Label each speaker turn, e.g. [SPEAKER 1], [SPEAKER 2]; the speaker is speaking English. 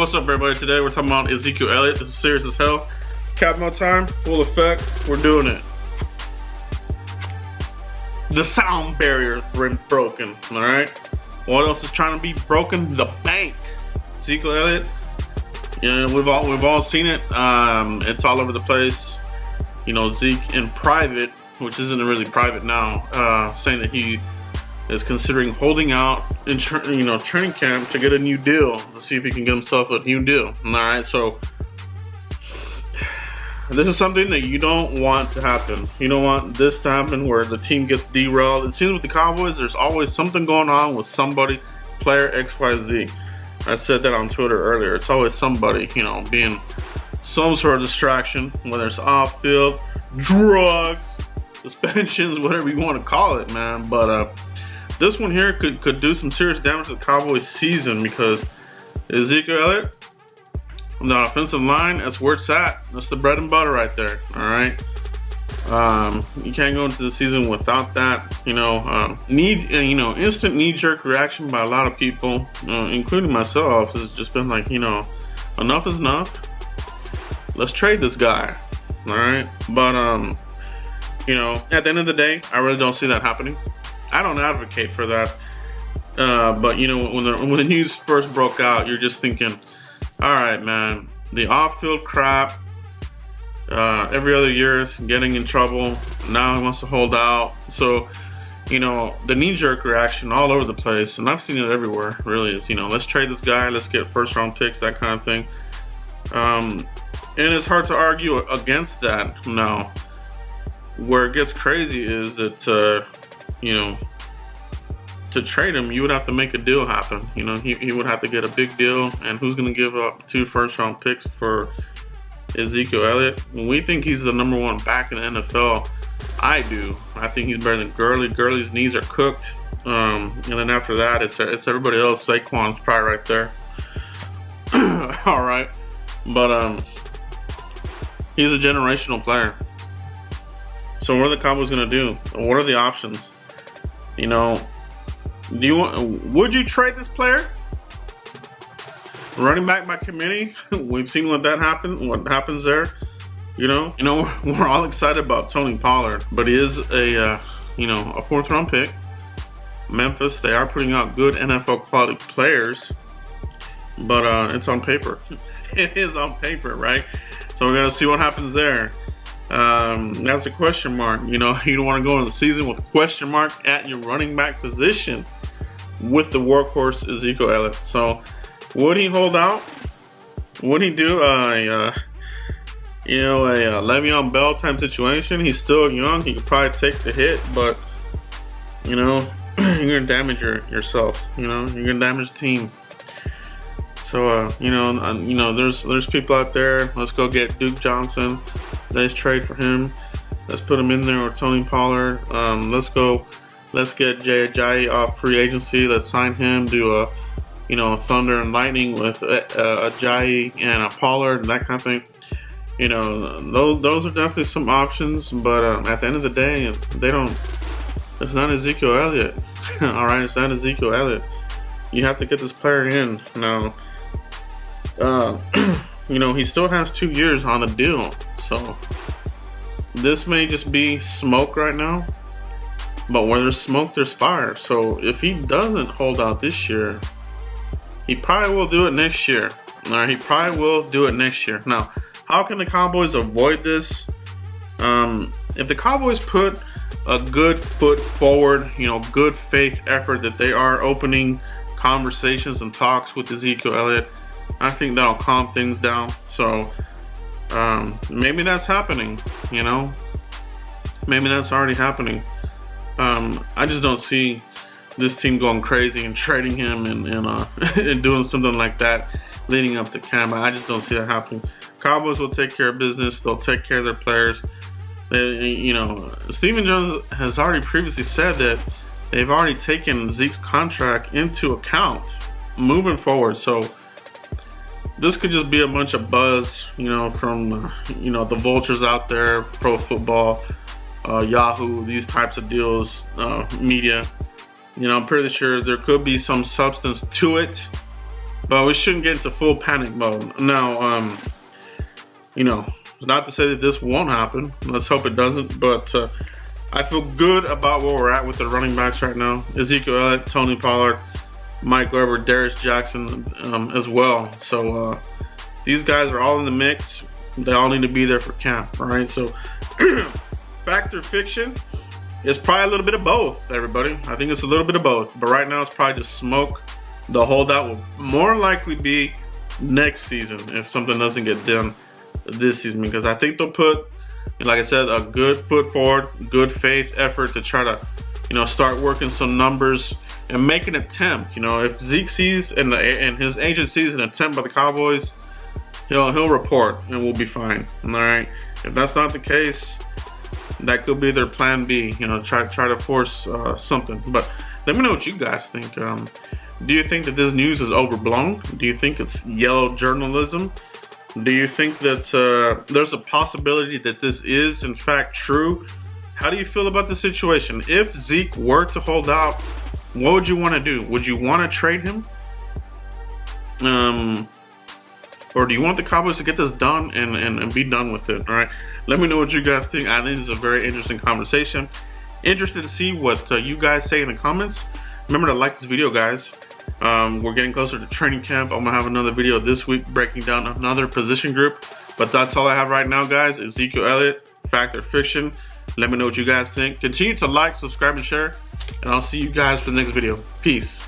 [SPEAKER 1] What's up, everybody? Today we're talking about Ezekiel Elliott. This is serious as hell. Camo time, full effect. We're doing it. The sound barrier has been broken. All right. What else is trying to be broken? The bank. Ezekiel Elliott. Yeah, we've all seen it. It's all over the place. You know, Zeke in private, which isn't really private now, saying that he is considering holding out in training camp to get a new deal, to see if he can get himself a new deal. All right, so this is something that you don't want to happen. You don't want this to happen where the team gets derailed. It seems with the Cowboys, there's always something going on with somebody, player XYZ. I said that on Twitter earlier. It's always somebody, you know, being some sort of distraction, whether it's off field, drugs, suspensions, whatever you want to call it, man. But this one here could do some serious damage to the Cowboys season, because Ezekiel Elliott on the offensive line, that's where it's at. That's the bread and butter right there. All right. You can't go into the season without that. You know, instant knee-jerk reaction by a lot of people, including myself, has just been like, you know, enough is enough. Let's trade this guy. All right. But you know, at the end of the day, I really don't see that happening. I don't advocate for that, but you know, when the news first broke out, you're just thinking, all right, man, the off-field crap, every other year getting in trouble, now he wants to hold out. So, you know, the knee-jerk reaction all over the place, and I've seen it everywhere, really, is, you know, let's trade this guy, let's get first-round picks, that kind of thing. And it's hard to argue against that now. Where it gets crazy is that, you know, to trade him, you would have to make a deal happen. You know, he would have to get a big deal, and who's going to give up 2 first-round picks for Ezekiel Elliott? We think he's the #1 back in the NFL. I do. I think he's better than Gurley. Gurley's knees are cooked. And then after that, it's everybody else. Saquon's probably right there. All right. But he's a generational player. So what are the Cowboys going to do? What are the options? You know, would you trade this player? Running back by committee? We've seen what happens there. You know, we're all excited about Tony Pollard, but he is a you know, a 4th-round pick. Memphis, they are putting out good NFL quality players, but it's on paper. It is on paper, right? So we're gonna see what happens there. That's a question mark. You know, you don't want to go into the season with a question mark at your running back position with the workhorse Ezekiel Elliott. So would he hold out? Would he do you know, a Le'Veon Bell type situation? He's still young. He could probably take the hit, but you know, you're gonna damage yourself. You know, you're gonna damage the team. So you know, there's people out there. Let's go get Duke Johnson. Let's trade for him. Let's put him in there with Tony Pollard. Let's get Jay Ajayi off free agency. Let's sign him. Do a, you know, Thunder and Lightning with Ajayi and a Pollard and that kind of thing. You know, those are definitely some options. But at the end of the day, it's not Ezekiel Elliott. All right, it's not Ezekiel Elliott. You have to get this player in now. You know, he still has 2 years on a deal, so this may just be smoke right now, but where there's smoke, there's fire. So if he doesn't hold out this year, he probably will do it next year. All right, he probably will do it next year. Now, how can the Cowboys avoid this? If the Cowboys put a good foot forward, you know, good faith effort that they are opening conversations and talks with Ezekiel Elliott, I think that'll calm things down. So maybe that's happening, you know, maybe that's already happening. I just don't see this team going crazy and trading him and doing something like that leading up to camp. I just don't see that happening. Cowboys will take care of business. They'll take care of their players. You know, Stephen Jones has already previously said that they've already taken Zeke's contract into account moving forward. So this could just be a bunch of buzz, you know, from, you know, the vultures out there, Pro Football, Yahoo, these types of deals, media. You know, I'm pretty sure there could be some substance to it. but we shouldn't get into full panic mode. Now, you know, not to say that this won't happen. Let's hope it doesn't. But I feel good about where we're at with the running backs right now. Ezekiel Elliott, Tony Pollard, Mike Weber, Darius Jackson as well. So these guys are all in the mix. They all need to be there for camp, all right? So fact or fiction, it's probably a little bit of both, everybody. I think it's a little bit of both. But right now it's probably just smoke. The holdout will more likely be next season if something doesn't get done this season, because I think they'll put, like I said, a good foot forward, good faith effort to try to, you know, start working some numbers and make an attempt. You know, if Zeke sees and his agent sees an attempt by the Cowboys, he'll report and we'll be fine. All right. If that's not the case, that could be their plan B. You know, try to force something. But let me know what you guys think. Do you think that this news is overblown? Do you think it's yellow journalism? Do you think that there's a possibility that this is in fact true? How do you feel about the situation? If Zeke were to hold out, what would you want to do? Would you want to trade him? Or do you want the Cowboys to get this done and be done with it? All right. Let me know what you guys think. I think it's a very interesting conversation. Interested to see what you guys say in the comments. Remember to like this video, guys. We're getting closer to training camp. I'm gonna have another video this week breaking down another position group. But that's all I have right now, guys. Ezekiel Elliott, fact or fiction. Let me know what you guys think. Continue to like, subscribe, and share. And I'll see you guys for the next video. Peace.